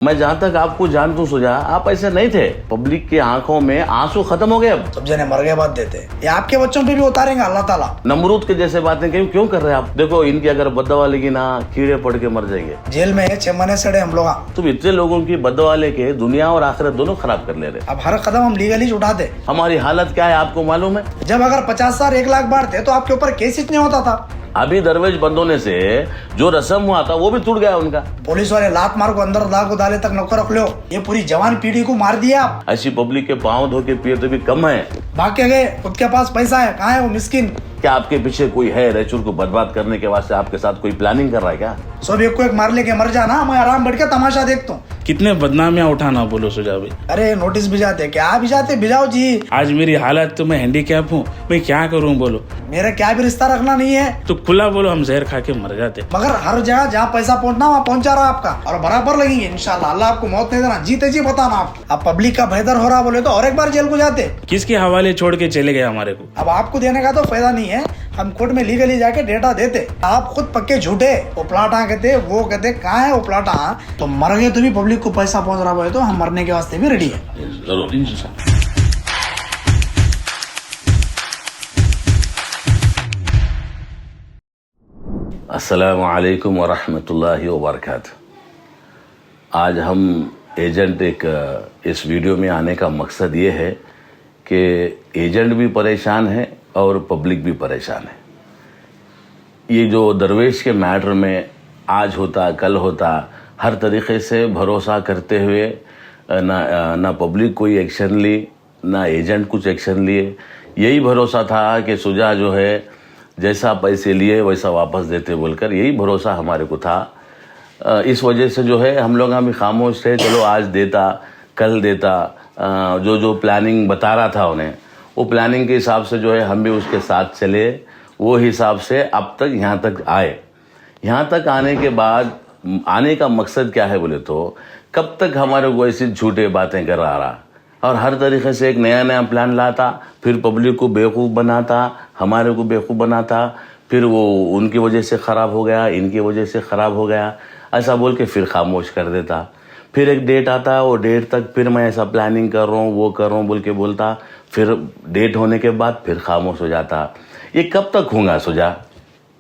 मैं जहाँ तक आपको जानता हूँ सुझा, आप ऐसे नहीं थे। पब्लिक की आंखों में आंसू खत्म हो गए। अब सब जने मर गए बात देते, ये आपके बच्चों पे भी उतारेंगे अल्लाह ताला। नमरूद के जैसे बातें क्यों कर रहे हैं आप? देखो इनकी अगर बददुआ लगी ना, कीड़े पड़ के मर जाएंगे। जेल में 6 महीने सड़े हम लोग। तुम इतने लोगों की बददुआ लेके दुनिया और आखिरत दोनों खराब कर ले रहे। अब हर कदम हम लीगली उठाते। हमारी हालत क्या है आपको मालूम है? जब अगर 50,000 1 लाख बार थे तो आपके ऊपर केस इतने होता था। अभी दरवेश बंद होने से जो रस्म हुआ था वो भी टूट गया उनका। पुलिस वाले लात मार को अंदर दाग डाले तक नौकर रख लो। ये पूरी जवान पीढ़ी को मार दिया आप। ऐसी पब्लिक के पांव धो के पिए तो भी कम है। भाग के गए, खुद के पास पैसा है, कहाँ है वो मिस्किन? क्या आपके पीछे कोई है रायचूर को बर्बाद करने के वास्ते? आपके साथ कोई प्लानिंग कर रहा है क्या? सब एक को एक मार लेके मर जाना, मैं आराम बैठ के तमाशा देखता हूँ। कितने बदनामियां उठाना बोलो सुझा भाई। अरे नोटिस भिजाते, क्या भिजाते? भिजाओ जी। आज मेरी हालत तो मैं हैंडीकैप हूँ, मैं क्या करूँ बोलो। मेरा क्या भी रिश्ता रखना नहीं है तो खुला बोलो, हम जहर खा के मर जाते। मगर हर जगह जहाँ पैसा पहुँचना वहाँ पहुँचा रहा आपका, और बराबर लगेंगे इंशाल्लाह। अल्लाह आपको मौत नहीं देना, जीते जी बताना आप। अब पब्लिक का बेहतर हो रहा बोले तो और एक बार जेल को जाते। किसके हवाले छोड़ के चले गए हमारे को? अब आपको देने का तो फायदा नहीं है, हम कोर्ट में लीगली जाके डेटा देते। आप खुद पक्के झूठे। वो प्लाटा कहते, वो कहते कहाँ है वो प्लाटा? तो मर गए तो भी पब्लिक को पैसा पहुंच रहा है, तो हम मरने के वास्ते भी रेडी है। जरूर। अस्सलामु अलैकुम वरहमतुल्लाहि वबरकातुहू। आज हम एजेंट इस वीडियो में आने का मकसद ये है कि एजेंट भी परेशान है और पब्लिक भी परेशान है। ये जो दरवेश के मैटर में आज होता कल होता, हर तरीके से भरोसा करते हुए ना पब्लिक कोई एक्शन ली, ना एजेंट कुछ एक्शन लिए। यही भरोसा था कि सुजा जो है जैसा पैसे लिए वैसा वापस देते बोलकर, यही भरोसा हमारे को था। इस वजह से जो है हम लोग अभी खामोश थे। चलो आज देता कल देता, जो प्लानिंग बता रहा था उन्हें, वो प्लानिंग के हिसाब से जो है हम भी उसके साथ चले। वो हिसाब से अब तक यहाँ तक आए। यहाँ तक आने के बाद आने का मकसद क्या है बोले तो, कब तक हमारे को ऐसी झूठे बातें कर रहा और हर तरीके से एक नया प्लान लाता, फिर पब्लिक को बेवकूफ़ बनाता, हमारे को बेवकूफ़ बनाता, फिर वो उनकी वजह से ख़राब हो गया, इनकी वजह से ख़राब हो गया, ऐसा बोल के फिर खामोश कर देता। फिर एक डेट आता, वो डेट तक फिर मैं ऐसा प्लानिंग कर रहा हूँ, वो कर रहा हूँ बोल के बोलता, फिर डेट होने के बाद फिर खामोश हो जाता। ये कब तक होगा सुझा?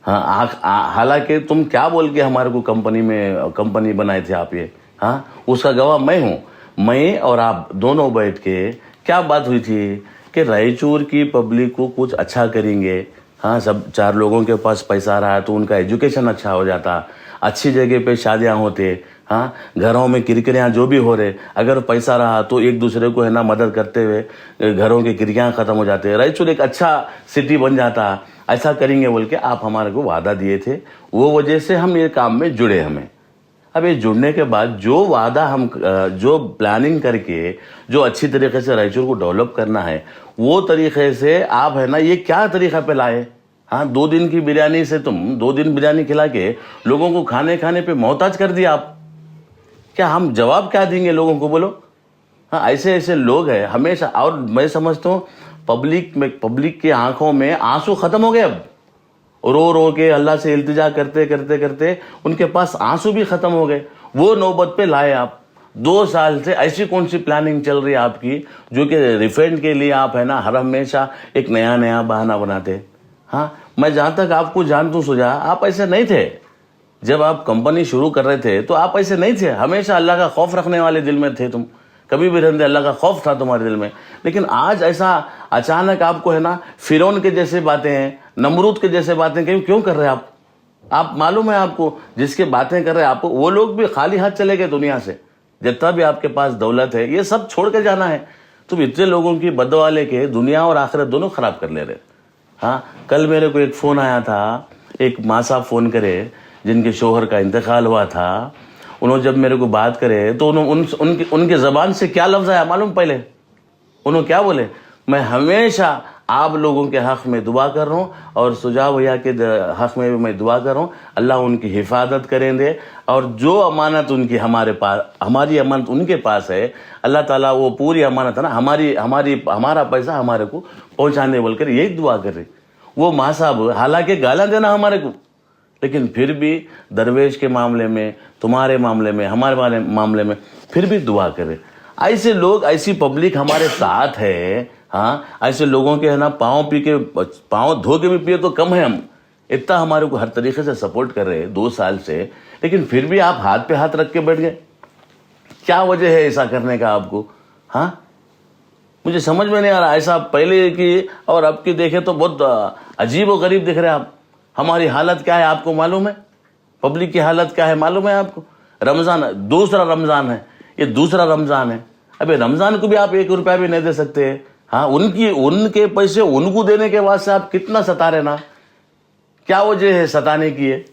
हाँ, हालांकि तुम क्या बोल के हमारे को कंपनी बनाए थे आप ये? हाँ, उसका गवाह मैं हूँ। मैं और आप दोनों बैठ के क्या बात हुई थी कि रायचूर की पब्लिक को कुछ अच्छा करेंगे। हाँ, सब 4 लोगों के पास पैसा रहा है तो उनका एजुकेशन अच्छा हो जाता, अच्छी जगह पे शादियाँ होते। हाँ, घरों में किरकिरियाँ जो भी हो रहे, अगर पैसा रहा तो एक दूसरे को है ना मदद करते हुए घरों की किरकिरियाँ ख़त्म हो जाते, रायचूर एक अच्छा सिटी बन जाता। ऐसा करेंगे बोल के आप हमारे को वादा दिए थे, वो वजह से हम ये काम में जुड़े। हमें अब ये जुड़ने के बाद जो वादा हम जो प्लानिंग करके जो अच्छी तरीके से रायचूर को डेवलप करना है, वो तरीके से आप है ना ये क्या तरीका पे लाए? हाँ, 2 दिन की बिरयानी से तुम 2 दिन बिरयानी खिला के लोगों को खाने पे मोहताज कर दिया आप। क्या हम जवाब क्या देंगे लोगों को बोलो? हाँ, ऐसे लोग हैं हमेशा। और मैं समझता हूँ पब्लिक की आंखों में आंसू खत्म हो गए। अब रो के अल्लाह से इल्तिजा करते उनके पास आंसू भी खत्म हो गए। वो नौबत पे लाए आप। 2 साल से ऐसी कौन सी प्लानिंग चल रही है आपकी जो कि रिफंड के लिए आप है ना हर हमेशा एक नया बहाना बनाते? हाँ, मैं जहाँ तक आपको जानता हूँ सुझा, आप ऐसे नहीं थे। जब आप कंपनी शुरू कर रहे थे तो आप ऐसे नहीं थे। हमेशा अल्लाह का खौफ रखने वाले दिल में थे तुम, कभी भी रहते अल्लाह का खौफ था तुम्हारे दिल में। लेकिन आज ऐसा अचानक आपको है ना फिरौन के जैसे बातें हैं, नमरूद के जैसे बातें क्यों कर रहे हैं आप मालूम है आपको? जिसके बातें कर रहे हैं आप, वो लोग भी खाली हाथ चले गए दुनिया से। जितना भी आपके पास दौलत है ये सब छोड़ के जाना है। तुम इतने लोगों की बददुआ लेके दुनिया और आखिरत दोनों खराब कर ले रहे। हाँ, कल मेरे को एक फ़ोन आया था, एक माँ साहब फ़ोन करे जिनके शोहर का इंतकाल हुआ था। उन्होंने जब मेरे को बात करे तो उनके ज़बान से क्या लफ्ज़ आया मालूम? पहले उन्होंने क्या बोले? मैं हमेशा आप लोगों के हक़ में दुआ कर रहा हूँ और सुझा भैया के हक़ में भी मैं दुआ कर रहा हूँ। अल्लाह उनकी हिफाजत करें दे, और जो अमानत उनकी हमारे पास, हमारी अमानत उनके पास है, अल्लाह ताला वो पूरी अमानत है ना हमारा पैसा हमारे को पहुँचाने बोलकर यही दुआ कर रही। वो माँ साहब हालांकि गाला देना हमारे को, लेकिन फिर भी दरवेश के मामले में, तुम्हारे मामले में, हमारे मामले में फिर भी दुआ करें। ऐसे लोग, ऐसी पब्लिक हमारे साथ है। हाँ, ऐसे लोगों के है ना पाँव धो के भी पिए तो कम है हम। इतना हमारे को हर तरीके से सपोर्ट कर रहे हैं 2 साल से, लेकिन फिर भी आप हाथ पे हाथ रख के बैठ गए। क्या वजह है ऐसा करने का आपको? हाँ, मुझे समझ में नहीं आ रहा। ऐसा पहले की और अब की देखे तो बहुत अजीब और गरीब दिख रहे हैं आप। हमारी हालत क्या है आपको मालूम है? पब्लिक की हालत क्या है मालूम है आपको? रमजान, दूसरा रमजान है, ये दूसरा रमजान है। अबे रमजान को भी आप 1 रुपया भी नहीं दे सकते। हाँ, उनके पैसे उनको देने के बाद से आप कितना सता रहे ना। क्या वजह है सताने की? है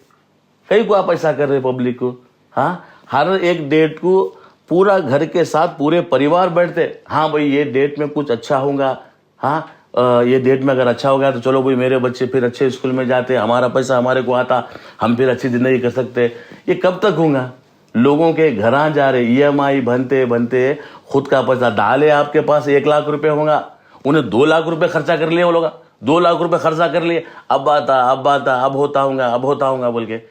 कहीं को आप ऐसा कर रहे पब्लिक को? हाँ, हर एक डेट को पूरा घर के साथ पूरे परिवार बैठते, हाँ भाई ये डेट में कुछ अच्छा होगा, हाँ ये डेट में अगर अच्छा हो गया तो चलो भाई मेरे बच्चे फिर अच्छे स्कूल में जाते, हमारा पैसा हमारे को आता, हम फिर अच्छी जिंदगी कर सकते। ये कब तक होगा? लोगों के घर जा रहे EMI बनते बनते खुद का पैसा डाले आपके पास 1 लाख रुपए होगा, उन्हें 2 लाख रुपए खर्चा कर लिए। वो लोग 2 लाख रुपए खर्चा कर लिए, अब होता हूँ बोल के।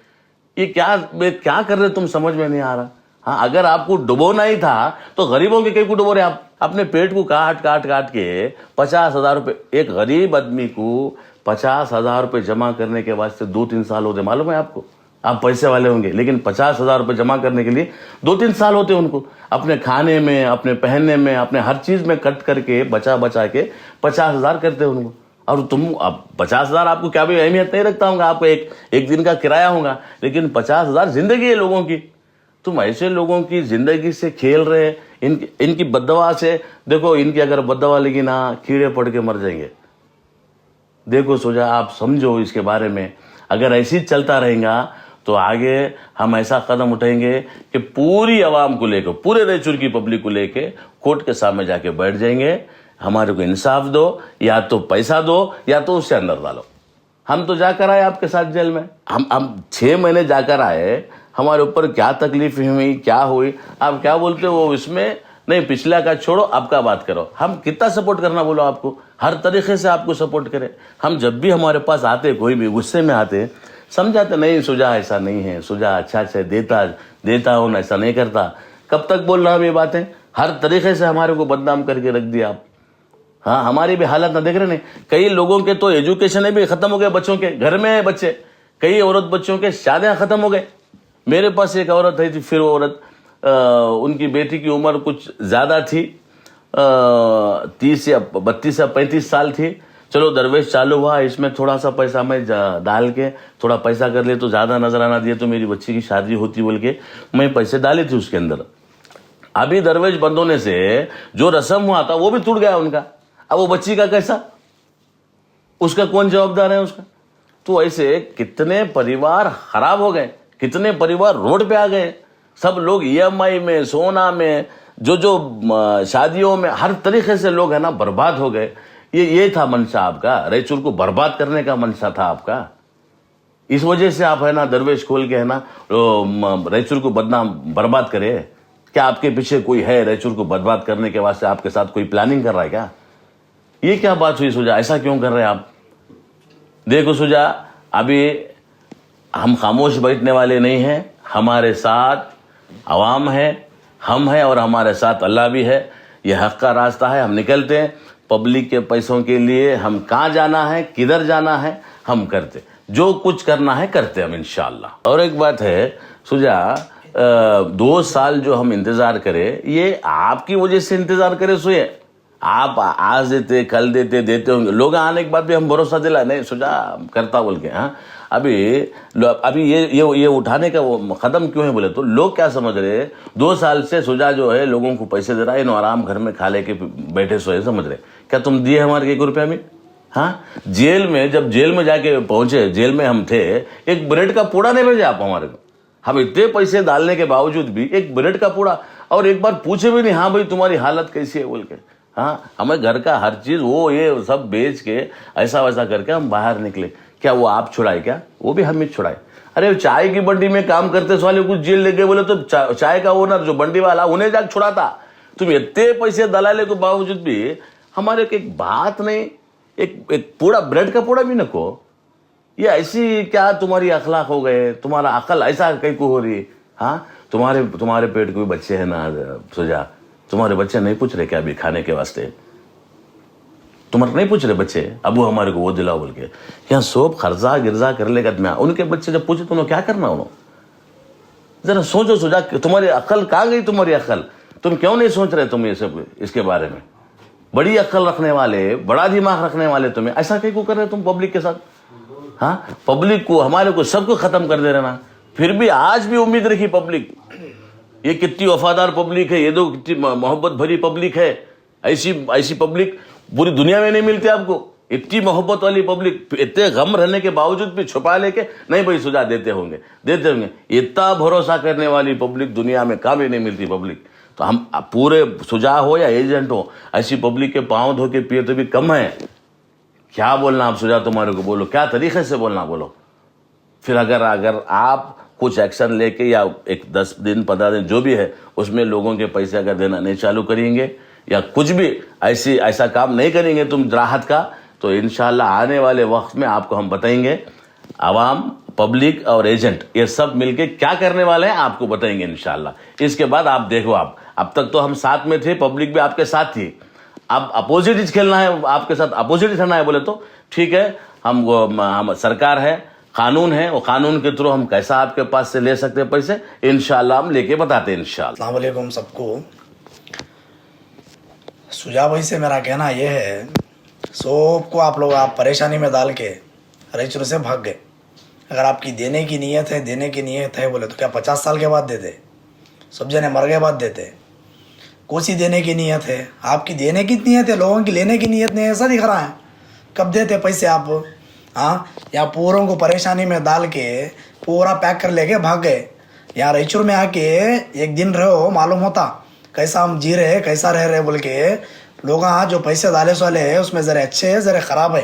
ये क्या कर रहे तुम समझ में नहीं आ रहा। हाँ, अगर आपको डुबोना ही था तो गरीबों के कहीं को डुबो रहे आप। अपने पेट को काट के 50,000 रुपए, एक गरीब आदमी को 50,000 रुपए जमा करने के वास्ते 2-3 साल होते, मालूम है आपको? आप पैसे वाले होंगे, लेकिन 50,000 रुपए जमा करने के लिए 2-3 साल होते उनको। अपने खाने में, अपने पहनने में, अपने हर चीज में कट करके बचा के 50,000 करते उनको। और तुम अब 50,000 आपको क्या भी अहमियत नहीं रखता होगा, आपको एक दिन का किराया होगा, लेकिन 50,000 जिंदगी है लोगों की। तुम ऐसे लोगों की जिंदगी से खेल रहे। इनकी बददवा से देखो, इनकी अगर बददवा लगी ना, कीड़े पड़ के मर जाएंगे। देखो सोचा, आप समझो इसके बारे में। अगर ऐसी चलता रहेगा तो आगे हम ऐसा कदम उठाएंगे कि पूरी आवाम को लेकर, पूरे रायचूर की पब्लिक को लेकर कोर्ट के सामने जाके बैठ जाएंगे। हमारे को इंसाफ दो, या तो पैसा दो, या तो उससे अंदर डालो। हम तो जाकर आए आपके साथ जेल में, हम 6 महीने जाकर आए। हमारे ऊपर क्या तकलीफ हुई, क्या हुई, आप क्या बोलते हो इसमें? नहीं, पिछला का छोड़ो, आपका बात करो। हम कितना सपोर्ट करना बोलो आपको? हर तरीके से आपको सपोर्ट करें। हम जब भी हमारे पास आते, कोई भी गुस्से में आते, समझाते नहीं सुजा ऐसा नहीं है, सुजा अच्छा से देता हूं, ऐसा नहीं करता। कब तक बोल रहा हूं ये बातें? हर तरीके से हमारे को बदनाम करके रख दिया आप। हाँ, हमारी भी हालत ना देख रहे नहीं। कई लोगों के तो एजुकेशन भी खत्म हो गए, बच्चों के घर में है बच्चे। कई औरत बच्चों के शादियां खत्म हो गए। मेरे पास एक औरत है थी, फिर वो औरत उनकी बेटी की उम्र कुछ ज्यादा थी, 30 या 32 या 35 साल थी। चलो दरवेश चालू हुआ, इसमें थोड़ा सा पैसा मैं डाल के थोड़ा पैसा कर ले तो ज्यादा नजराना दिए तो मेरी बच्ची की शादी होती बोल के मैं पैसे डाले थे उसके अंदर। अभी दरवेश बंद होने से जो रस्म हुआ था वो भी टूट गया उनका। अब वो बच्ची का कैसा, उसका कौन जवाबदार है उसका? तो ऐसे कितने परिवार खराब हो गए, कितने परिवार रोड पे आ गए। सब लोग EMI में, सोना में, जो शादियों में, हर तरीके से लोग है ना बर्बाद हो गए। ये था मंशा आपका, रायचूर को बर्बाद करने का मंशा था आपका। इस वजह से आप है ना दरवेश खोल के है ना रायचूर को बर्बाद करे। क्या आपके पीछे कोई है रायचूर को बर्बाद करने के वास्ते? आपके साथ कोई प्लानिंग कर रहा है क्या? ये क्या बात हुई सुजा? ऐसा क्यों कर रहे हैं आप? देखो सुजा, अभी हम खामोश बैठने वाले नहीं हैं। हमारे साथ अवाम है, हम है, और हमारे साथ अल्लाह भी है। ये हक का रास्ता है, हम निकलते हैं। पब्लिक के पैसों के लिए हम कहाँ जाना है, किधर जाना है, हम करते। जो कुछ करना है करते हम इंशाअल्लाह। और एक बात है सुजा, 2 साल जो हम इंतजार करें, ये आपकी वजह से इंतजार करें। सोए आप आज देते, कल देते होंगे। लोग आने के बाद भी हम भरोसा दिला नहीं सुजा करता बोल के। हाँ, अभी ये उठाने का वो कदम क्यों है बोले तो लोग क्या समझ रहे, 2 साल से सुजा जो है लोगों को पैसे दे रहा है, आराम घर में खा लेके बैठे सोए, समझ रहे। क्या तुम दिए हमारे 1 रुपया में? हाँ, जब जेल में जाके पहुंचे, जेल में हम थे, एक ब्रेड का पूड़ा नहीं भेजा आप हमारे को। हम इतने पैसे डालने के बावजूद भी एक ब्रेड का पूड़ा, और एक बार पूछे भी नहीं, हाँ भाई तुम्हारी हालत कैसी है बोल के। हाँ, हमें घर का हर चीज वो ये सब बेच के ऐसा वैसा करके हम बाहर निकले। क्या वो आप छुड़ाए क्या? वो भी हम ही छुड़ाए। अरे चाय की बंडी में काम करते वाले कुछ जेल ले गए बोले तो चाय का ओनर जो बंडी वाला उन्हें जाके छुड़ाता। तुम इतने पैसे दलाले के बावजूद भी हमारे एक बात नहीं, एक पूरा ब्रेड का पूड़ा भी नको। ये ऐसी क्या तुम्हारी अखलाक हो गए, तुम्हारा अकल ऐसा कहीं को हो रही है? हाँ, तुम्हारे पेट के भी बच्चे हैं ना सुजा, तुम्हारे बच्चे नहीं पूछ रहे क्या अभी खाने के वास्ते? तुम्हारे नहीं पूछ रहे बच्चे अबू हमारे को वो दिलाओ बोल के? यहाँ सोप खर्जा गिरजा कर लेगा मैं, उनके बच्चे जब पूछे तो क्या करना उन्होंने? जरा सोचो सुजा, तुम्हारी अकल कहाँ गई? तुम्हारी अकल तुम क्यों नहीं सोच रहे? तुम ये सब इसके बारे में बड़ी अकल रखने वाले, बड़ा दिमाग रखने वाले, तुम्हें ऐसा कहीं को कर रहे तुम पब्लिक के साथ? हाँ, पब्लिक को, हमारे को, सबको खत्म कर दे रहे ना। फिर भी आज भी उम्मीद रखी पब्लिक, ये कितनी वफादार पब्लिक है, ये तो कितनी मोहब्बत भरी पब्लिक है। ऐसी पब्लिक पूरी दुनिया में नहीं मिलती आपको। इतनी मोहब्बत वाली पब्लिक, इतने गम रहने के बावजूद भी छुपा लेके नहीं भाई सुझाव देते होंगे। इतना भरोसा करने वाली पब्लिक दुनिया में कहाँ भी नहीं मिलती पब्लिक। तो हम पूरे सुझाव हो या एजेंट हो, ऐसी पब्लिक के पांव धो के पिए तो भी कम है। क्या बोलना आप सुझाव तुम्हारे को, बोलो क्या तरीके से बोलना बोलो। फिर अगर आप कुछ एक्शन लेके या एक 10 दिन 15 दिन जो भी है उसमें लोगों के पैसे अगर देना नहीं चालू करेंगे या कुछ भी ऐसा काम नहीं करेंगे तुम राहत का, तो इंशाल्लाह आने वाले वक्त में आपको हम बताएंगे। आवाम, पब्लिक और एजेंट ये सब मिलके क्या करने वाले हैं आपको बताएंगे इंशाल्लाह। इसके बाद आप देखो, आप अब तक तो हम साथ में थे, पब्लिक भी आपके साथ थी। अब अपोजिट खेलना है, आपके साथ अपोजिट खेलना है बोले तो ठीक है। हम सरकार है, कानून है, वो कानून के थ्रू हम कैसा आपके पास से ले सकते हैं पैसे, इंशाल्लाह हम लेके बताते हैं इंशाल्लाह। अस्सलाम वालेकुम सबको। सुजा भाई से मेरा कहना यह है, सबको आप परेशानी में डाल के रईचुर से भाग गए। अगर आपकी देने की नीयत है बोले तो क्या 50 साल के बाद देते? सब जने मर गए बाद देते? कोसी देने की नीयत है, आपकी देने की नीयत है, लोगों की लेने की नीयत नहीं, ऐसा दिख रहा है। कब देते पैसे आप? हाँ, या पूरों को परेशानी में डाल के पूरा पैक कर लेके भाग गए। यहाँ रईचूर में आके एक दिन रहो, मालूम होता कैसा हम जी रहे, कैसा रह रहे बोल के। लोग जो पैसे डाले वाले है उसमें ज़रा अच्छे है, ज़रा ख़राब है।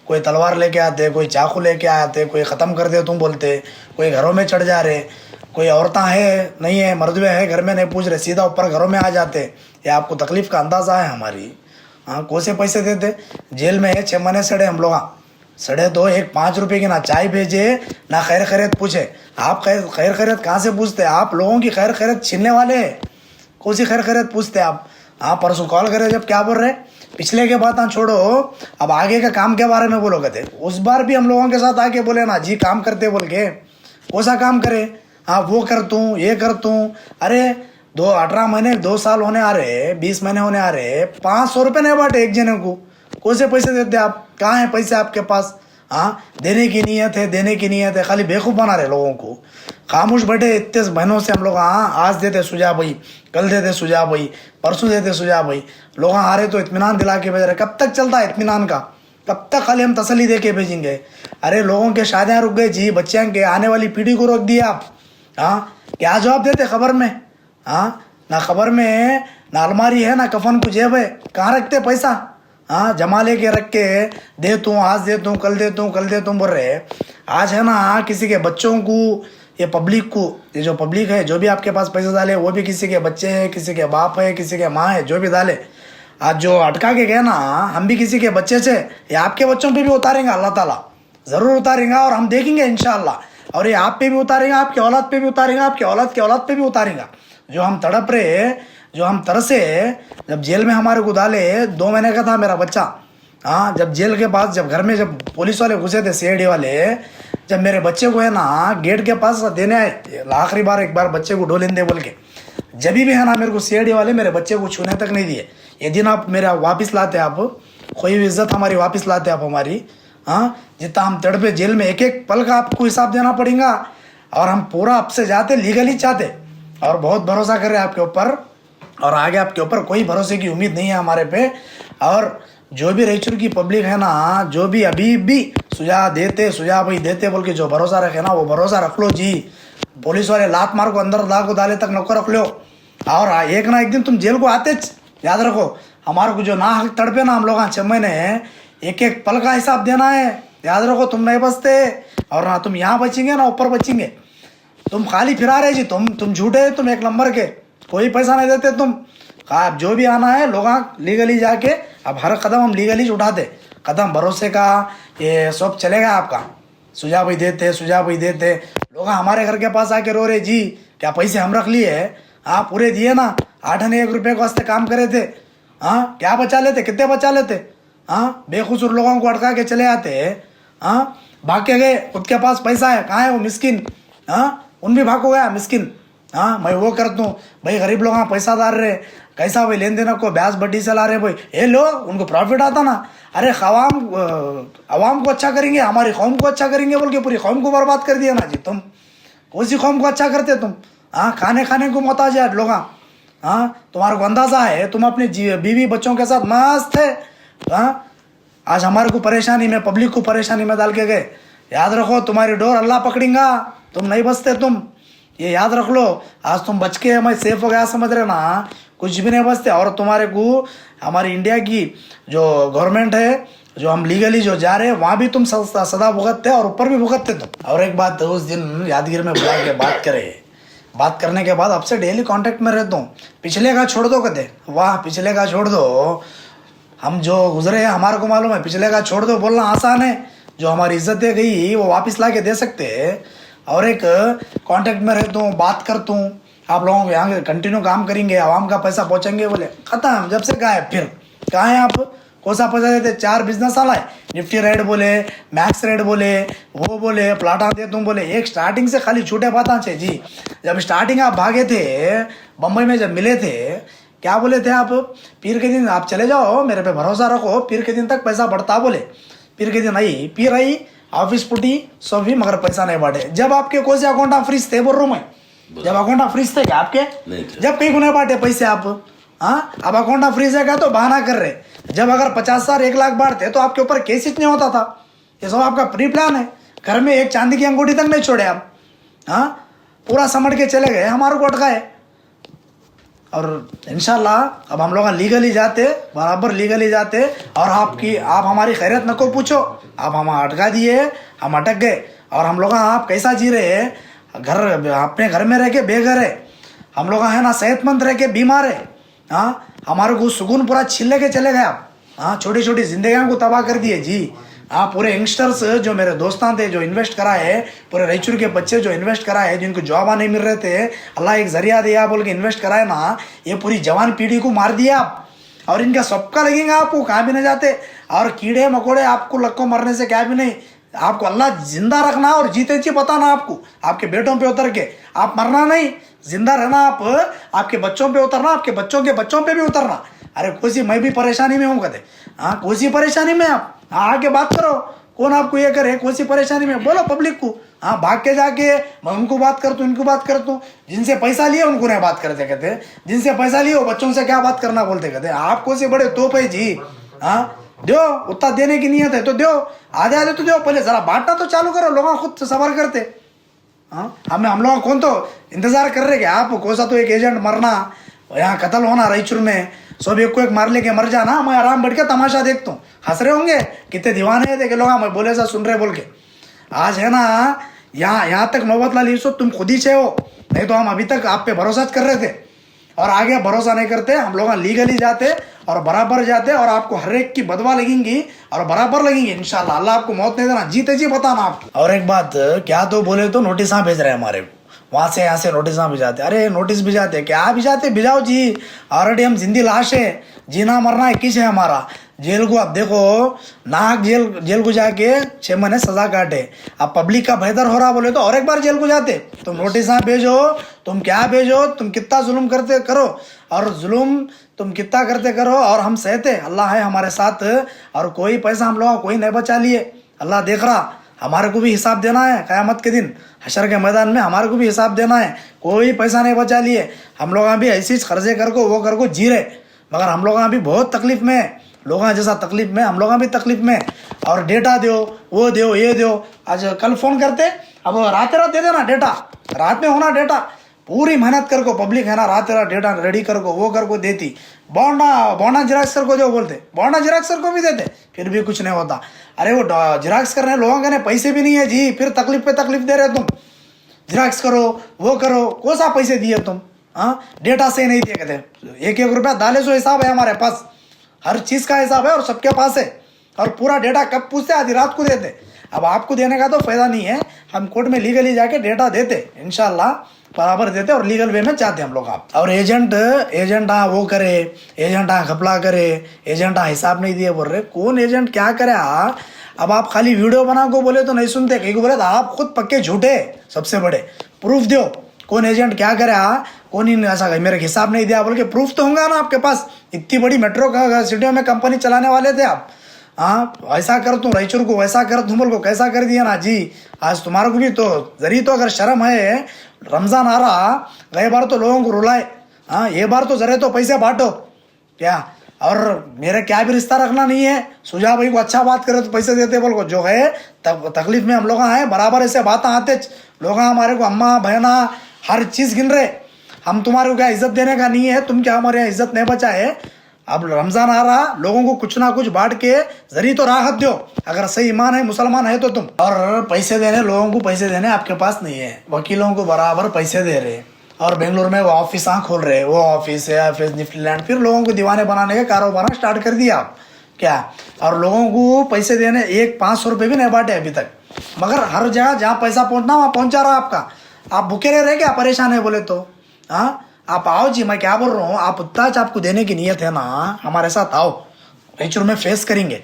कोई तलवार लेके आते, कोई चाकू लेके आते, कोई ख़त्म कर दे तुम बोलते, कोई घरों में चढ़ जा रहे, कोई औरतें है नहीं है, मर्दवे है घर में नहीं पूछ रहे, सीधा ऊपर घरों में आ जाते। ये आपको तकलीफ़ का अंदाज़ा है हमारी। हाँ, कौन से पैसे देते? जेल में है 6 महीने सड़े हम लोग, सड़े तो एक 5 रुपए की ना चाय भेजे ना खैर खैरियत पूछे। आप खैर खैरियत कहाँ से पूछते? आप लोगों की खैर खैरियत छीनने वाले हैं। कौन सी खैर खैरियत पूछते आप? हाँ, परसों कॉल करे जब क्या बोल रहे, पिछले के बात छोड़ो, अब आगे का काम के बारे में बोलो कहते। उस बार भी हम लोगों के साथ आके बोले ना जी काम करते बोल के, कौन सा काम करे? हाँ, वो कर दूँ, ये कर दूँ। अरे 18 महीने 2 साल होने आ रहे, 20 महीने होने आ रहे, 500 रुपये नहीं बांटे एक जने को। कौन से पैसे देते आप? कहाँ हैं पैसे आपके पास? हाँ, देने की नीयत है, खाली बेवकूफ़ बना रहे लोगों को। खामोश बैठे इतने महीनों से हम लोग। हाँ, आज देते सुझाव भाई, कल देते सुझाव भाई, परसों देते सुझाव भाई। लोग आ रहे तो इत्मीनान दिला के भेज रहे। कब तक चलता है इत्मीनान का? कब तक खाली हम तसल्ली दे के भेजेंगे? अरे लोगों के शादियाँ रुक गई जी, बच्चियाँ के आने वाली पीढ़ी को रोक दिया आप। हाँ, क्या जवाब देते खबर में? हाँ, ना खबर में ना अलमारी है, ना कफन को जेब है, कहाँ रखते पैसा? हाँ, जमा लेके रख के दे तूँ, आज दे तूँ, कल दे तूँ बोल रहे। आज है ना किसी के बच्चों को, ये पब्लिक को, ये जो पब्लिक है जो भी आपके पास पैसे डाले वो भी किसी के बच्चे हैं, किसी के बाप है, किसी के माँ है, जो भी डाले। आज जो अटका के गए ना, हम भी किसी के बच्चे से, ये आपके बच्चों पे भी उतारेंगे अल्लाह ताला, ज़रूर उतारेंगा। और हम देखेंगे इंशाअल्लाह। और ये आप पे भी उतारेंगा, आपके औलाद पे भी उतारेंगा, आपके औलाद के औलाद पे भी उतारेंगा। जो हम तड़प रहे, जो हम तरसे, जब जेल में हमारे को डाले, 2 महीने का था मेरा बच्चा। हाँ, जब जेल के पास, जब घर में जब पुलिस वाले घुसे थे, CID वाले, जब मेरे बच्चे को है ना गेट के पास देने आए आखिरी बार, एक बार बच्चे को ढोलें दे बोल के, जब भी है ना मेरे को CID वाले मेरे बच्चे को छूने तक नहीं दिए। ये दिन आप मेरा वापस लाते, आप खोई हुई इज्जत हमारी वापस लाते आप हमारी। हाँ, जितना हम तड़पे जेल में, एक एक पल का आपको हिसाब देना पड़ेगा। और हम पूरा आपसे जाते लीगली चाहते, और बहुत भरोसा कर रहे हैं आपके ऊपर, और आगे आपके ऊपर कोई भरोसे की उम्मीद नहीं है हमारे पे। और जो भी रईचूर की पब्लिक है ना, जो भी अभी भी सुझाव भाई देते बोल के जो भरोसा रखे ना, वो भरोसा रख लो जी। पुलिस वाले लात मार को अंदर को डाले तक नको रख लो। और एक ना एक दिन तुम जेल को आते, याद रखो। हमारे को जो ना हक तड़पे ना हम लोग 6 महीने, एक एक पल का हिसाब देना है, याद रखो। तुम नहीं बचते, और ना तुम यहाँ बचेंगे ना ऊपर बचेंगे। तुम खाली फिरा रहे जी, तुम झूठे, तुम 1 नंबर के, कोई पैसा नहीं देते तुम। आप जो भी आना है लोग लीगली जाके, अब हर कदम हम लीगली उठाते, कदम भरोसे का, ये सब चलेगा आपका। सुझाव ही देते। लोग हमारे घर के पास आके रो रहे, जी क्या पैसे हम रख लिए है? हाँ पूरे दिए ना, 8 आने 1 रुपये के वास्ते काम करे थे। हाँ क्या बचा लेते, कितने बचा लेते? हाँ बेकसूर लोगों को अटका के चले आते हैं। हाँ भाग के गए, खुद के पास पैसा है, कहाँ है वो मिस्किन? हाँ उन भी भाग को गया मिस्किन। हाँ मैं वो करता हूँ भाई, गरीब लोग हाँ पैसा डाल रहे, कैसा भाई लेन देन को ब्याज बड्डी से ला रहे भाई, ये लो उनको प्रॉफिट आता ना। अरे अवाम को अच्छा करेंगे, हमारी कौम को अच्छा करेंगे बोल के पूरी कौम को बर्बाद कर दिया ना जी तुम। कौन सी कौम को अच्छा करते तुम? हाँ खाने को मोहताज है लोग। हाँ तुम्हारे को अंदाजा है, तुम अपने बीवी बच्चों के साथ मस्त है। हाँ आज हमारे को परेशानी में, पब्लिक को परेशानी में डाल के गए। याद रखो तुम्हारी डोर अल्लाह पकड़ेगा, तुम नहीं बचते तुम, ये याद रख लो। आज तुम बच के मैं सेफ हो गया समझ रहे ना, कुछ भी नहीं बचते। और तुम्हारे को हमारी इंडिया की जो गवर्नमेंट है, जो हम लीगली जो जा रहे हैं वहाँ भी तुम सदा भुगतते और ऊपर भी भुगतते तुम। और एक बात, उस दिन यादगिर में बुला के बात करने के बाद आपसे डेली कांटेक्ट में रहता हूँ। पिछले का छोड़ दो कहते, वाह पिछले का छोड़ दो, हम जो गुजरे हैं हमारे को मालूम है, पिछले का छोड़ दो बोलना आसान है। जो हमारी इज्जतें गई वो वापस ला के दे सकते हैं। और एक कांटेक्ट में रहता हूँ, बात करता हूँ, आप लोगों को यहाँ कंटिन्यू काम करेंगे, आवाम का पैसा पहुँचेंगे बोले खत्म। जब से कहा है फिर कहाँ है आप? कौन सा पैसा देते? 4 बिजनेस वाला है, निफ्टी रेड बोले, मैक्स रेड बोले, वो बोले प्लाटा दे तुम बोले। एक स्टार्टिंग से खाली छूटे पाता छे जी। जब स्टार्टिंग आप भागे थे बम्बई में, जब मिले थे क्या बोले थे आप? पीर के दिन आप चले जाओ, मेरे पे भरोसा रखो, पीर के दिन तक पैसा बढ़ता बोले। पीर के दिन आई, पीर आई, ऑफिस पुटी सब भी, मगर पैसा नहीं बांटे। जब आपके कौन से अकाउंट फ्रीज थे बोल रहा हूँ मैं, जब अकाउंट फ्रीज थे क्या आपके? जब कहीं को नहीं बांटे पैसे आप। हाँ अब अकाउंट फ्रीज है क्या तो बहाना कर रहे। जब अगर 50,000 1 लाख बांटते तो आपके ऊपर केस इतने होता था। ये सब आपका प्री प्लान है। घर में एक चांदी की अंगूठी तक नहीं छोड़े आप। हाँ पूरा समझ के चले गए, हमारे को अटकाए। और इंशाल्लाह अब हम लोग लीगली जाते, बराबर लीगली जाते। और आप हमारी खैरियत न को पूछो, आप हम अटका दिए, हम अटक गए। और हम लोग आप कैसा जी रहे हैं? घर अपने घर में रह के बेघर है, हम लोग है ना सेहतमंद रह के बीमार है। हाँ हमारे को सुकून पूरा छिले के चले गए आप। हाँ छोटी छोटी जिंदगियों को तबाह कर दिए जी। हाँ पूरे यंगस्टर्स जो मेरे दोस्तान थे, जो इन्वेस्ट करा है, पूरे रायचूर के बच्चे जो इन्वेस्ट करा है, जिनको जॉब नहीं मिल रहे थे, अल्लाह एक जरिया दिया बोल के इन्वेस्ट कराए ना, ये पूरी जवान पीढ़ी को मार दिया आप। और इनका सबका लगेगा आपको, कहाँ भी नहीं जाते। और कीड़े मकोड़े आपको लक्को मरने से क्या भी नहीं, आपको अल्लाह जिंदा रखना और जीते जी बताना आपको, आपके बेटों पे उतर के। आप मरना नहीं, जिंदा रहना। आप आपके बच्चों पे उतरना, आपके बच्चों के बच्चों पे भी उतरना। अरे कोई मैं भी परेशानी में हूँ कहते। हाँ कोई सी परेशानी में आप आके बात करो, कौन आपको ये करे, कौन सी परेशानी में बोलो पब्लिक को। हाँ भाग के जाके मैं उनको बात करता हूँ, इनको बात करता हूँ। जिनसे पैसा लिए उनको नहीं बात करते कहते, जिनसे पैसा लिए वो बच्चों से क्या बात करना बोलते कहते। आपको से बड़े तोप है जी। हाँ दो, उतना देने की नियत है तो दो, आधे तो दो, पहले जरा बांटना तो चालू करो, लोग खुद सबर करते। हाँ हम लोग कौन तो इंतजार कर रहे कि आप कौन सा तो एक एजेंट मरना, यहाँ कत्ल होना रायचूर में, सब एक को एक मार लेके मर जाना, मैं आराम बैठ के तमाशा देखता हूँ। हंस रहे होंगे कितने दीवाने थे कि लोग मैं बोले सा सुन रहे बोल के। आज है ना यहाँ तक नौबत ला ली सो तुम खुद ही से हो, नहीं तो हम अभी तक आप पे भरोसा कर रहे थे। और आगे भरोसा नहीं करते, हम लोग लीगली जाते और बराबर जाते, और आपको हर एक की बदवा लगेंगी और बराबर लगेंगी इंशाल्लाह। अल्लाह आपको मौत नहीं देना, जीते जी बताना आपको। और एक बात क्या तो बोले तो नोटिस भेज रहे हैं हमारे को, वहाँ से यहाँ से नोटिस भिजाते। अरे नोटिस भिजाते क्या भिजाते, भिजाओ जी। ऑलरेडी हम जिंदी लाश है, जीना मरना 21 है हमारा। जेल को आप देखो, नाहक जेल को जाके 6 महीने सजा काटे। अब पब्लिक का बेहतर हो रहा बोले तो और एक बार जेल को जाते। तुम नोटिस भेजो, तुम क्या भेजो, तुम कितना जुल्म करते करो, और जुल्म तुम कितना करते करो, और हम सहते। अल्लाह है हमारे साथ, और कोई पैसा हम लोग कोई नहीं बचा लिए। अल्लाह देख रहा, हमारे को भी हिसाब देना है क़यामत के दिन, हशर के मैदान में हमारे को भी हिसाब देना है। कोई पैसा नहीं बचा लिए, हम लोग भी ऐसी कर्जे कर को वो कर को जी रहे, मगर हम लोग भी बहुत तकलीफ में, लोगों जैसा तकलीफ में हम लोग भी तकलीफ में। और डेटा दो, वो दो, ये दो। आज कल फोन करते, अब रात दे देना डेटा, रात में होना डेटा। पूरी मेहनत कर को पब्लिक है ना, रात डेटा रेडी कर को वो कर को देती। बॉन्डा जिराक्स कर को जो बोलते, बॉन्डा जिराक्स कर को भी देते, फिर भी कुछ नहीं होता। अरे वो जिराक्स करने लोगों के पैसे भी नहीं है जी, फिर तकलीफ पे तकलीफ दे रहे तुम। जिराक्स करो, वो करो, कौन सा पैसे दिए तुम? हाँ डेटा से नहीं दिए कहते। 1-1 रुपया डाले सो हिसाब है हमारे पास, हर चीज़ का हिसाब है और सबके पास है। और पूरा डेटा कब पूछते, आधी रात को देते। अब आपको देने का तो फायदा नहीं है, हम कोर्ट में लीगली जाके डेटा देते इंशाल्लाह बराबर देते और लीगल वे में जाते हम लोग आप। और एजेंट वो करे, एजेंट घपला करे, एजेंट हिसाब नहीं दिए बोल रहे, कौन एजेंट क्या करे अब आप खाली वीडियो बना को बोले तो नहीं सुनते, कहीं को बोले तो आप खुद पक्के झूठे सबसे बड़े, प्रूफ दो कौन एजेंट क्या करे कौन ही ऐसा मेरे हिसाब नहीं दिया बोल के प्रूफ तो होगा ना आपके पास। इतनी बड़ी मेट्रो का सिटियों में कंपनी चलाने वाले थे आप, ऐसा कर तू रायचूर को वैसा कर तू बोल को कैसा कर दिया ना जी। आज तुम्हारे को भी तो जरी तो अगर शर्म है, रमजान आ रहा, गए बार तो लोगों को रुलाए, ये बार तो जरे तो पैसे बांटो क्या। और मेरा क्या भी रिश्ता रखना नहीं है, सुजा भाई को अच्छा बात करे तो पैसे देते बोल को, जो है तकलीफ में हम लोग हैं बराबर ऐसे बात आते लोग हमारे को अम्मा बहना हर चीज गिन रहे, हम तुम्हारे को क्या इज्जत देने का नहीं है, तुम क्या हमारे यहाँ इज्जत नहीं बचा है। अब रमजान आ रहा, लोगों को कुछ ना कुछ बांट के जरी तो राहत दो, अगर सही ईमान है मुसलमान है तो तुम। और पैसे देने लोगों को पैसे देने आपके पास नहीं है, वकीलों को बराबर पैसे दे रहे और बेंगलोर में वो ऑफिस खोल रहे, वो ऑफिस है ऑफिस निफ्टीलैंड, फिर लोगों को दीवाने बनाने का कारोबार स्टार्ट कर दिया आप क्या। और लोगों को पैसे देने 500 रुपये भी नहीं बांटे अभी तक, मगर हर जगह जहाँ पैसा पहुँचना वहाँ पहुँचा रहा आपका। आप भूखे रह रहे क्या, परेशान है बोले तो आप आओ जी, मैं क्या बोल रहा हूँ, आप उतना आपको देने की नीयत है ना, हमारे साथ आओ, रायचूर में फेस करेंगे,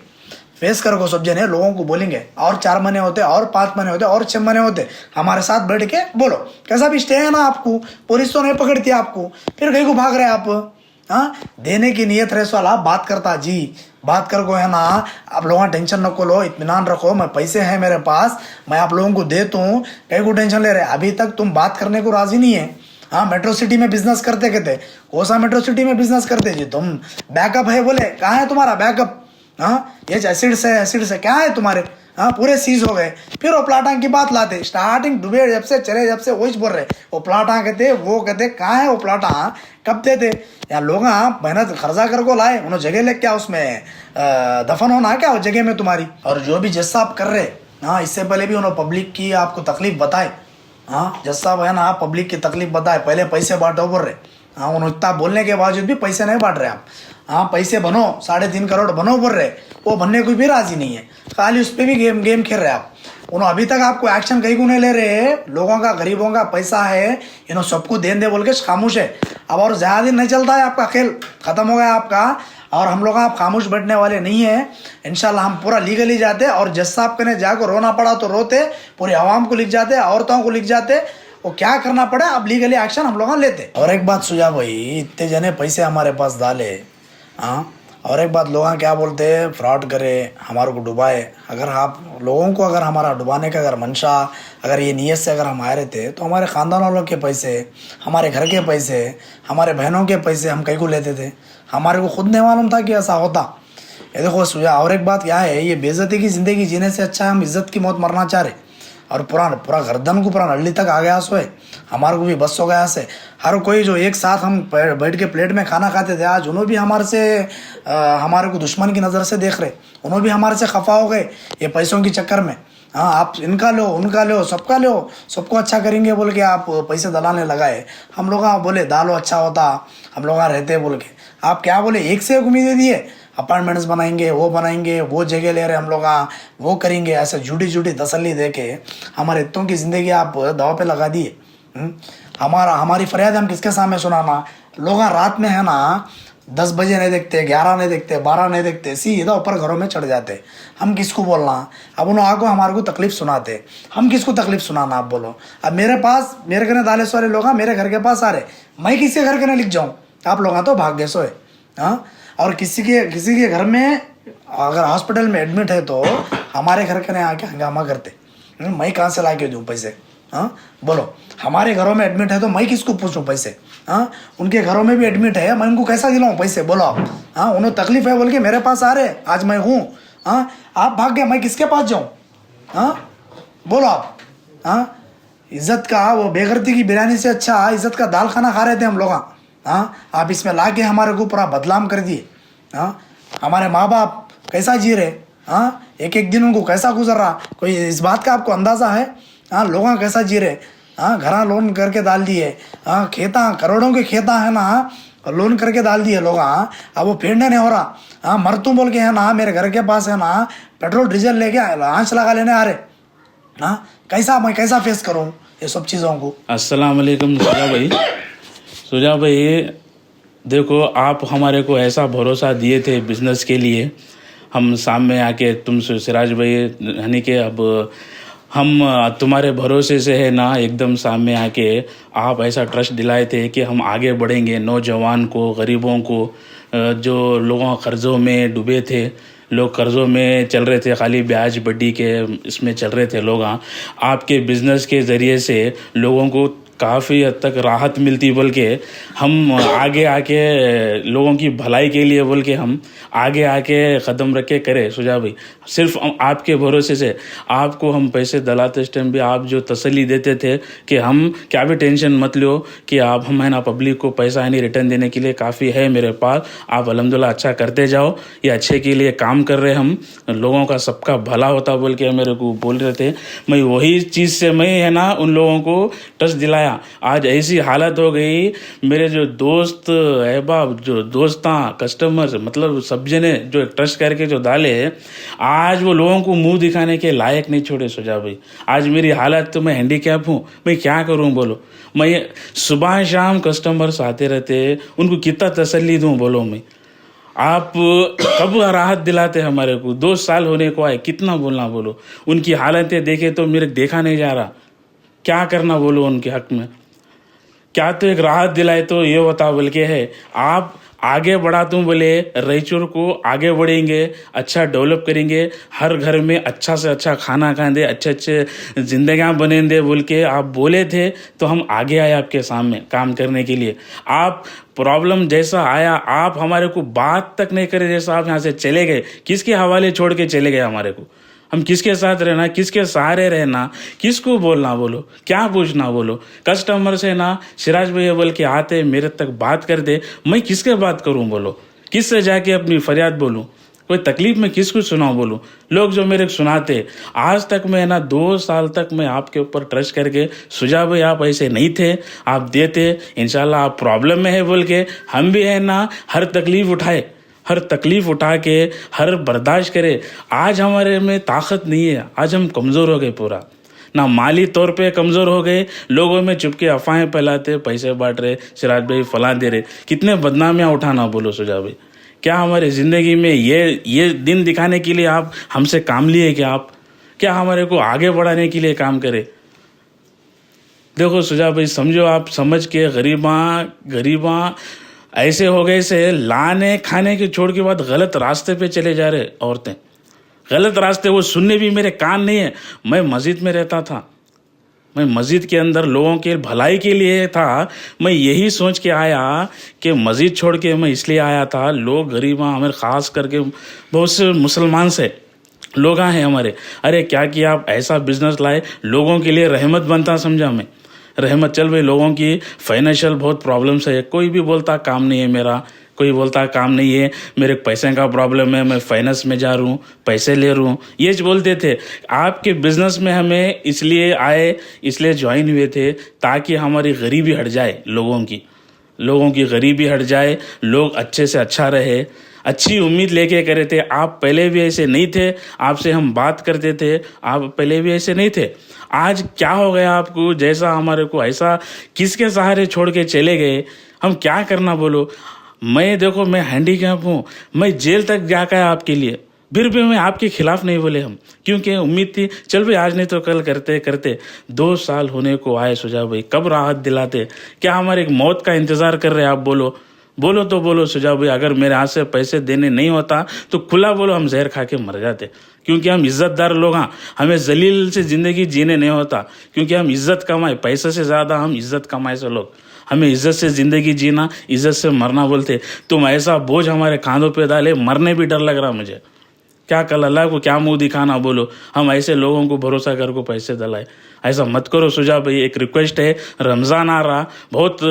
फेस करो सब जने, लोगों को बोलेंगे और 4 महीने होते और 5 महीने होते और 6 महीने होते, हमारे साथ बैठ के बोलो कैसा भी स्टे है ना आपको, पुलिस तो नहीं पकड़ती आपको, फिर कहीं को भाग रहे आप। देने की नीयत रहे सवाल आप बात करता जी, बात कर को है ना, आप लोगों टेंशन नको लो, इत्मीनान रखो, मैं पैसे हैं मेरे पास, मैं आप लोगों को देता हूँ, कहीं को टेंशन ले रहे। अभी तक तुम बात करने को राजी नहीं है। मेट्रो सिटी में बिजनेस करते कहते, कौन सा मेट्रो सिटी में बिजनेस करते जी तुम, बैकअप है बोले, कहाँ है तुम्हारा बैकअप। ये एसिड से क्या है तुम्हारे, पूरे सीज हो गए। फिर वो प्लाटां की बात लाते, स्टार्टिंग डूबे जब से चले जब से वही बोल रहे, वो प्लाटां कहते वो कहते, कहाँ है वो प्लाटां, कब देते यार। लोग मेहनत खर्चा कर को लाए, उन्होंने जगह ले क्या उसमें दफन होना क्या वो जगह में तुम्हारी। और जो भी जैसा आप कर रहे, इससे पहले भी उन्होंने पब्लिक की आपको तकलीफ बताए, जज साहब है ना, पब्लिक की तकलीफ बताए, पहले पैसे बांटो बोल रहे, उन्होंने इतना बोलने के बावजूद भी पैसे नहीं बांट रहे आप। पैसे बनो 3.5 करोड़ बनो बोल रहे, वो बनने को भी राजी नहीं है, खाली उस पर भी गेम खेल रहे आप। उन्होंने अभी तक आपको एक्शन कहीं को नहीं ले रहे, लोगों का गरीबों का पैसा है, इन्होंने सबको देन दे बोल के खामोश है। अब और ज़्यादा दिन नहीं चलता है, आपका खेल खत्म हो गया आपका, और हम लोग आप खामोश बैठने वाले नहीं है। इंशाल्लाह हम पूरा लीगली जाते, और जज साहब के जाकर रोना पड़ा तो रोते, पूरे आवाम को लिख जाते, औरतों को लिख जाते, वो क्या करना पड़े अब लीगली एक्शन हम लोग लेते। और एक बात सुझा भाई, इतने जने पैसे हमारे पास डाले, और एक बात लोग क्या बोलते हैं, फ्रॉड करे, हमारे को डुबाए। अगर आप लोगों को अगर हमारा डुबाने का अगर मंशा, अगर ये नीयत से अगर हम आए रहते, तो हमारे ख़ानदान वालों के पैसे, हमारे घर के पैसे, हमारे बहनों के पैसे हम कहीं को लेते थे, हमारे को खुद नहीं मालूम था कि ऐसा होता। ये देखो सुझा, और एक बात क्या है, ये बेइज्जती की ज़िंदगी जीने से अच्छा है हम इज्जत की मौत मरना चाह रहे। और पूरा गर्दन को पूरा नल्ली तक आ गया सोए, हमारे को भी बस हो गया से। हर कोई जो एक साथ हम बैठ के प्लेट में खाना खाते थे, आज उन्होंने भी हमारे से हमारे को दुश्मन की नज़र से देख रहे, उन्होंने भी हमारे से खफा हो गए ये पैसों के चक्कर में। आप इनका लो उनका लो सबका लो, सबको अच्छा करेंगे बोल के आप पैसे दलाने लगाए। हम लोग बोले दालो अच्छा होता, हम लोग रहते बोल के, आप क्या बोले, एक से एक उम्मीदें दिए, अपार्टमेंट्स बनाएंगे, वो जगह ले रहे हम लोग, वो करेंगे, ऐसे झूठी तसल्ली दे के हमारे इतों की ज़िंदगी आप दाव पे लगा दिए। हमारी फरियाद हम किसके सामने सुनाना। लोग रात में है ना 10 बजे नहीं देखते, 11 नहीं देखते, 12 नहीं देखते, सीधा ऊपर घरों में चढ़ जाते। हम किसको बोलना, अब उन्होंने आगो हमारे को तकलीफ सुनाते, हम किसको तकलीफ सुनाना आप बोलो। अब मेरे पास मेरे घर दालेस वाले लोग मेरे घर के पास आ रहे, मैं किसके घर के नहीं लिख जाऊँ, आप लोग तो भाग्य सोए। और किसी के घर में अगर हॉस्पिटल में एडमिट है तो हमारे घर के नहीं आके हंगामा करते, मैं कहाँ से ला के दूँ पैसे। बोलो, हमारे घरों में एडमिट है तो मैं किसको पूछूं पैसे। उनके घरों में भी एडमिट है, मैं उनको कैसा दिलाऊं पैसे, बोलो आप। उन्हें तकलीफ है बोल के मेरे पास आ रहे, आज मैं हूँ, आप भाग गए, मैं किसके पास जाऊँ। बोलो आप। इज्जत का वो बेगरती की बिरयानी से अच्छा इज्जत का दाल खाना खा रहे थे हम लोग। आप इसमें ला के हमारे को पूरा बदनाम कर दिए। हमारे माँ बाप कैसा जी रहे, एक दिन उनको कैसा गुजर रहा, कोई इस बात का आपको अंदाज़ा है। लोग कैसा जी रहे, घरा लोन करके डाल दिए, खेता करोड़ों के खेता है ना, लोन करके डाल दिए लोग। हाँ अब वो फेंडे नहीं हो रहा। हाँ मर तुम बोल के है ना, मेरे घर के पास है ना पेट्रोल डीजल लेके आंच लगा लेने आ रहे। हाँ मैं कैसा फेस करूँ ये सब चीज़ों को। अस्सलाम वालेकुम सुजा भाई देखो, आप हमारे को ऐसा भरोसा दिए थे बिजनेस के लिए, हम सामने आके तुमसे सिराज भाई यानी कि अब हम तुम्हारे भरोसे से है ना एकदम सामने आके आप ऐसा ट्रस्ट दिलाए थे कि हम आगे बढ़ेंगे। नौजवान को, गरीबों को, जो लोगों कर्ज़ों में डूबे थे, लोग कर्ज़ों में चल रहे थे, खाली ब्याज वड्डी के इसमें चल रहे थे लोग, आपके बिज़नेस के ज़रिए से लोगों को काफ़ी हद तक राहत मिलती, बोल के हम आगे आके लोगों की भलाई के लिए बोल के हम आगे आके क़दम रख के करे। सुझाव भाई सिर्फ आपके भरोसे से आपको हम पैसे दलाते इस टाइम भी आप जो तसल्ली देते थे कि हम क्या भी टेंशन मत लो कि आप हम है ना पब्लिक को पैसा है नहीं रिटर्न देने के लिए काफ़ी है मेरे पास, आप अल्हम्दुलिल्लाह अच्छा करते जाओ, ये अच्छे के लिए काम कर रहे हम, लोगों का सबका भला होता बोल के मेरे को बोल रहे थे। मैं वही चीज़ से मैं है ना उन लोगों को ट्रस्ट दिलाया। आज ऐसी हालत हो गई, मेरे जो दोस्त अहबाब, जो दोस्तां, कस्टमर्स, मतलब सब जने जो ट्रस्ट करके जो डाले, आज वो लोगों को मुंह दिखाने के लायक नहीं छोड़े। सुझाव भाई आज मेरी हालत तो मैं हैंडीकैप हूँ, मैं क्या करूँ बोलो। मैं सुबह शाम कस्टमर्स आते रहते, उनको कितना तसल्ली दूँ बोलो। मैं आप कब राहत दिलाते हमारे को, 2 साल होने को आए, कितना बोलना बोलो। उनकी हालतें देखे तो मेरे देखा नहीं जा रहा, क्या करना बोलो उनके हक में। क्या तो एक राहत दिलाए तो ये होता बोल के है, आप आगे बढ़ा तुम बोले रायचूर को आगे बढ़ेंगे, अच्छा डेवलप करेंगे, हर घर में अच्छा से अच्छा खाना खाएंगे, अच्छे अच्छे जिंदगियाँ बनेंगे बोल के आप बोले थे, तो हम आगे आए आपके सामने काम करने के लिए। आप प्रॉब्लम जैसा आया, आप हमारे को बात तक नहीं करे, जैसा आप यहाँ से चले गए, किसके हवाले छोड़ के चले गए हमारे को। हम किसके साथ रहना, किसके सहारे रहना, किसको बोलना बोलो, क्या पूछना बोलो। कस्टमर से ना सिराज भैया बोल के आते मेरे तक बात कर दे, मैं किसके बात करूं बोलो, किससे जाके अपनी फरियाद बोलूं, कोई तकलीफ में किसको सुनाऊं बोलूं। लोग जो मेरे सुनाते, आज तक मैं ना 2 साल तक मैं आपके ऊपर ट्रस्ट करके, सुझाव भाई आप ऐसे नहीं थे, आप देते, इंशाल्लाह आप प्रॉब्लम में है बोल के हम भी है ना हर तकलीफ उठाए, हर तकलीफ़ उठा के हर बर्दाश्त करे। आज हमारे में ताकत नहीं है, आज हम कमज़ोर हो गए पूरा, ना माली तौर पे कमज़ोर हो गए, लोगों में चुपके अफवाहें फैलाते, पैसे बांट रहे, सिराज भाई फला दे रहे, कितने बदनामियाँ उठाना बोलो। सुझाव भाई क्या हमारे ज़िंदगी में ये दिन दिखाने के लिए आप हमसे काम लिए कि आप क्या हमारे को आगे बढ़ाने के लिए काम करे। देखो सुझाव भाई समझो, आप समझ के गरीबा ऐसे हो गए से लाने खाने के छोड़ के बाद गलत रास्ते पे चले जा रहे औरतें, गलत रास्ते, वो सुनने भी मेरे कान नहीं है। मैं मस्जिद में रहता था, मैं मस्जिद के अंदर लोगों के भलाई के लिए था, मैं यही सोच के आया कि मस्जिद छोड़ के मैं इसलिए आया था, लोग गरीबा हमारे ख़ास करके बहुत से मुसलमान से लोग हैं हमारे, अरे क्या किया आप ऐसा बिजनेस लाए, लोगों के लिए रहमत बनता समझा मैं, रहमत। चल भाई लोगों की फाइनेंशियल बहुत प्रॉब्लम्स है, कोई भी बोलता काम नहीं है मेरा, कोई बोलता काम नहीं है, मेरे पैसे का प्रॉब्लम है, मैं फाइनेंस में जा रहा हूँ, पैसे ले रहा हूँ, ये बोलते थे। आपके बिजनेस में हमें इसलिए आए, इसलिए ज्वाइन हुए थे ताकि हमारी गरीबी हट जाए, लोगों की गरीबी हट जाए, लोग अच्छे से अच्छा रहे, अच्छी उम्मीद लेके करे थे। आप पहले भी ऐसे नहीं थे, आपसे हम बात करते थे, आप पहले भी ऐसे नहीं थे। आज क्या हो गया आपको, जैसा हमारे को ऐसा किसके सहारे छोड़ के चले गए, हम क्या करना बोलो। मैं देखो मैं हैंडीकैप हूँ, मैं जेल तक जाकर आपके लिए, फिर भी मैं आपके खिलाफ नहीं बोले हम, क्योंकि उम्मीद थी चल भाई आज नहीं तो कल करते करते। 2 साल होने को आए सुझाव भाई, कब राहत दिलाते, क्या हमारे एक मौत का इंतज़ार कर रहे आप बोलो तो बोलो सुझाव भाई। अगर मेरे हाथ से पैसे देने नहीं होता तो खुला बोलो, हम जहर खा के मर जाते, क्योंकि हम इज़्ज़तदार लोग हैं, हमें जलील से ज़िंदगी जीने नहीं होता, क्योंकि हम इज़्ज़त कमाए, पैसे से ज़्यादा हम इज़्ज़त कमाए से लोग, हमें इज़्ज़त से ज़िंदगी जीना, इज़्ज़त से मरना बोलते। तुम ऐसा बोझ हमारे कांधों पे डाले, मरने भी डर लग रहा मुझे, क्या कल अल्लाह को क्या मुंह दिखाना बोलो। हम ऐसे लोगों को भरोसा कर को पैसे दिलाए, ऐसा मत करो सुझाव भाई। एक रिक्वेस्ट है, रमज़ान आ रहा, बहुत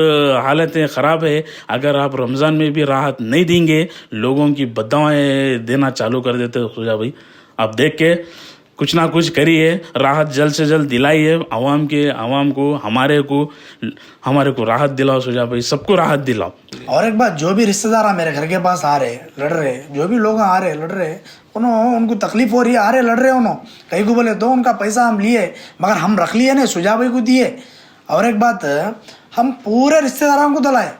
हालतें ख़राब है, अगर आप रमज़ान में भी राहत नहीं देंगे, लोगों की बददुआएं देना चालू कर देते हो सुझाव भाई, आप देख के कुछ ना कुछ करिए, राहत जल्द से जल्द दिलाइए आवाम को, हमारे को राहत दिलाओ सुजा भाई, सबको राहत दिलाओ। और एक बात, जो भी रिश्तेदार मेरे घर के पास आ रहे लड़ रहे, जो भी लोग आ रहे लड़ रहे, उनको तकलीफ हो रही है, आ रहे लड़ रहे, उन्होंने कहीं को बोले तो उनका पैसा हम लिए, मगर हम रख लिए ना, सुजा भाई को दिए। और एक बात, हम पूरे रिश्तेदारों को दिलाए।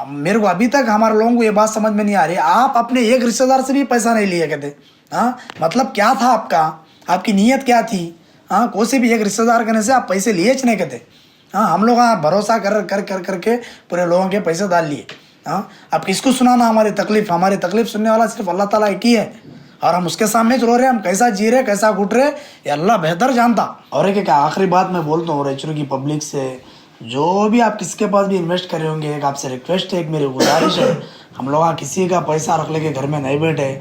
मेरे को अभी तक हमारे लोगों को ये बात समझ में नहीं आ रही, आप अपने एक रिश्तेदार से भी पैसा नहीं लिए कहते। हाँ, मतलब क्या था आपका, आपकी नीयत क्या थी? हाँ, कोई से भी एक रिश्तेदार करने से आप पैसे लिए नहीं कहते। हाँ, हम लोग भरोसा करके पूरे लोगों के पैसे डाल लिए। हाँ, अब किसको सुनाना हमारी तकलीफ सुनने वाला सिर्फ अल्लाह ताला एक ही है, और हम उसके सामने रो रहे हैं, हम कैसा जी रहे, कैसा घुट रहे, ये अल्लाह बेहतर जानता। और एक आखिरी बात मैं बोलता हूँ रायचूर की पब्लिक से, जो भी आप किसके पास भी इन्वेस्ट करे होंगे, एक आपसे रिक्वेस्ट है, एक मेरी गुजारिश है, हम लोग किसी का पैसा रख लेके घर में नहीं बैठे।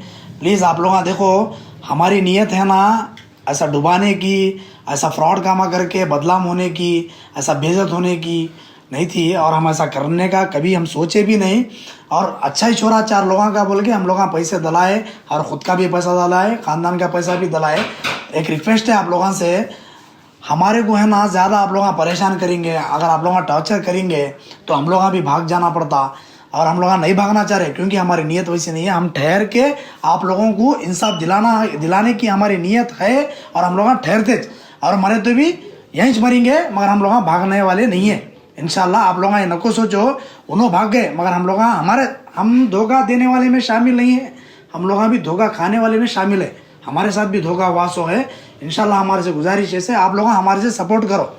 प्लीज़ आप लोग देखो, हमारी नीयत है ना ऐसा डुबाने की, ऐसा फ्रॉड कामा करके बदनाम होने की, ऐसा बेइज्जत होने की नहीं थी, और हम ऐसा करने का कभी हम सोचे भी नहीं। और अच्छा ही छोरा 4 लोगों का बोल के हम लोग पैसे दलाए, और ख़ुद का भी पैसा दलाए, ख़ानदान का पैसा भी दलाए। एक रिक्वेस्ट है आप लोगों से, हमारे को है ना ज़्यादा आप लोग परेशान करेंगे, अगर आप लोग टॉर्चर करेंगे तो हम लोग भी भाग जाना पड़ता, और हम लोग नहीं भागना चाह रहे, क्योंकि हमारी नीयत वैसी नहीं है। हम ठहर के आप लोगों को इंसाफ दिलाने की हमारी नीयत है, और हम लोग ठहरते, और मरे तो भी यहीं मरेंगे, मगर हम लोग भागने वाले नहीं है इंशाल्लाह। आप लोग ये नको सोचो उन्होंने भाग गए, मगर हम धोखा देने वाले में शामिल नहीं है, हम लोग भी धोखा खाने वाले में शामिल है, हमारे साथ भी धोखा वासो है। इंशाल्लाह हमारे से गुजारिश है, आप लोग हमारे से सपोर्ट करो,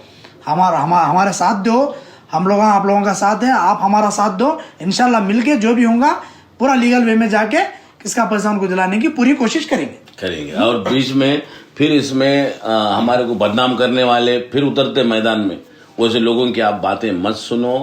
हमारे साथ दो, हम लोग आप लोगों का साथ है, आप हमारा साथ दो। इंशाल्लाह मिलके जो भी होगा पूरा लीगल वे में जाके किसका पैसा उनको दिलाने की पूरी कोशिश करेंगे। और बीच में फिर इसमें हमारे को बदनाम करने वाले फिर उतरते मैदान में, वैसे लोगों की आप बातें मत सुनो।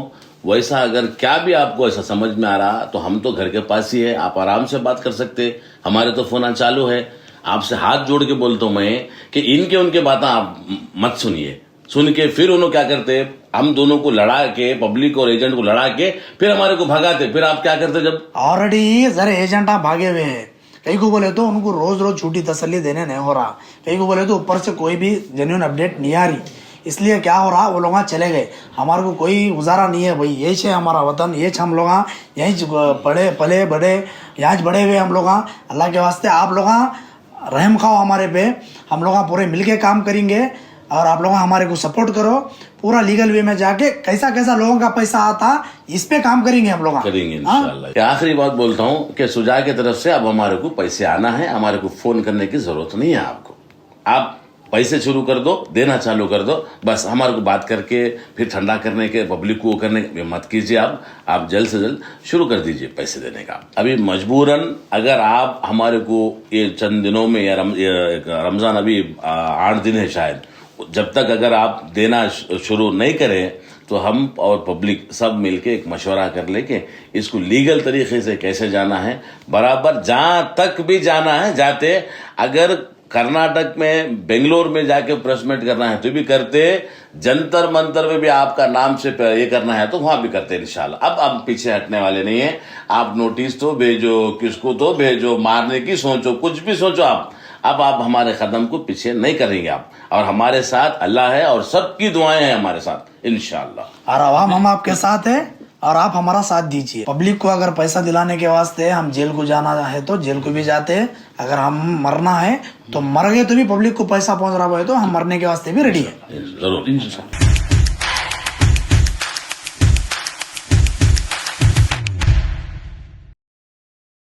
वैसा अगर क्या भी आपको ऐसा समझ में आ रहा तो हम तो घर के पास ही है, आप आराम से बात कर सकते, हमारे तो फोन चालू है। आपसे हाथ जोड़ के बोलता हूं मैं कि इनके उनके बातें आप मत सुनिए, सुन के फिर उन्होंने क्या करते, हम दोनों को लड़ा के, पब्लिक और एजेंट को लड़ा के फिर हमारे को भगाते। फिर आप क्या करते, जब ऑलरेडी जरा एजेंट आप भागे हुए हैं, कहीं को बोले तो उनको रोज छूटी तसल्ली देने नहीं हो रहा, कहीं को बोले तो ऊपर से कोई भी जेन्युइन अपडेट नहीं आ रही, इसलिए क्या हो रहा, वो लोग चले गए, हमारे को कोई गुजारा नहीं है भाई। यही है हमारा वतन, ये हम लोग यहीं पढ़े पले बड़े, यहाँ बड़े हुए हम लोग। अल्लाह के वास्ते आप लोग रहम खाओ हमारे पे, हम लोग पूरे मिलके काम करेंगे, और आप लोग हमारे को सपोर्ट करो, पूरा लीगल वे में जाके कैसा लोगों का पैसा आता इस पे काम करेंगे, हम लोग करेंगे इंशाल्लाह। आखिरी बात बोलता हूँ कि सुजा की तरफ से अब हमारे को पैसे आना है, हमारे को फोन करने की जरूरत नहीं है आपको, आप पैसे शुरू कर दो, देना चालू कर दो, बस हमारे को बात करके फिर ठंडा करने के, पब्लिक को करने के मत कीजिए। आप जल्द से जल्द शुरू कर दीजिए पैसे देने का। अभी मजबूरन अगर आप हमारे को ये चंद दिनों में, या रमजान अभी 8 दिन है शायद, जब तक अगर आप देना शुरू नहीं करें तो हम और पब्लिक सब मिलके एक मशवरा कर ले कि इसको लीगल तरीके से कैसे जाना है, बराबर जहां तक भी जाना है जाते। अगर कर्नाटक में, बेंगलोर में जाके प्रेस मीट करना है तो भी करते, जंतर मंतर में भी आपका नाम से ये करना है तो वहां भी करते इंशाल्लाह। अब आप पीछे हटने वाले नहीं है। आप नोटिस तो भेजो, किसको तो भेजो, मारने की सोचो, कुछ भी सोचो अब आप हमारे कदम को पीछे नहीं करेंगे आप, और हमारे साथ अल्लाह है और सबकी दुआएं हैं हमारे साथ इंशाल्लाह। और आवाम हम आपके साथ है, और आप हमारा साथ दीजिए। पब्लिक को अगर पैसा दिलाने के वास्ते हम जेल को जाना है तो जेल को भी जाते हैं, अगर हम मरना है तो मर गए तो भी पब्लिक को पैसा पहुंच रहा है तो हम मरने के वास्ते भी रेडी है जरूर।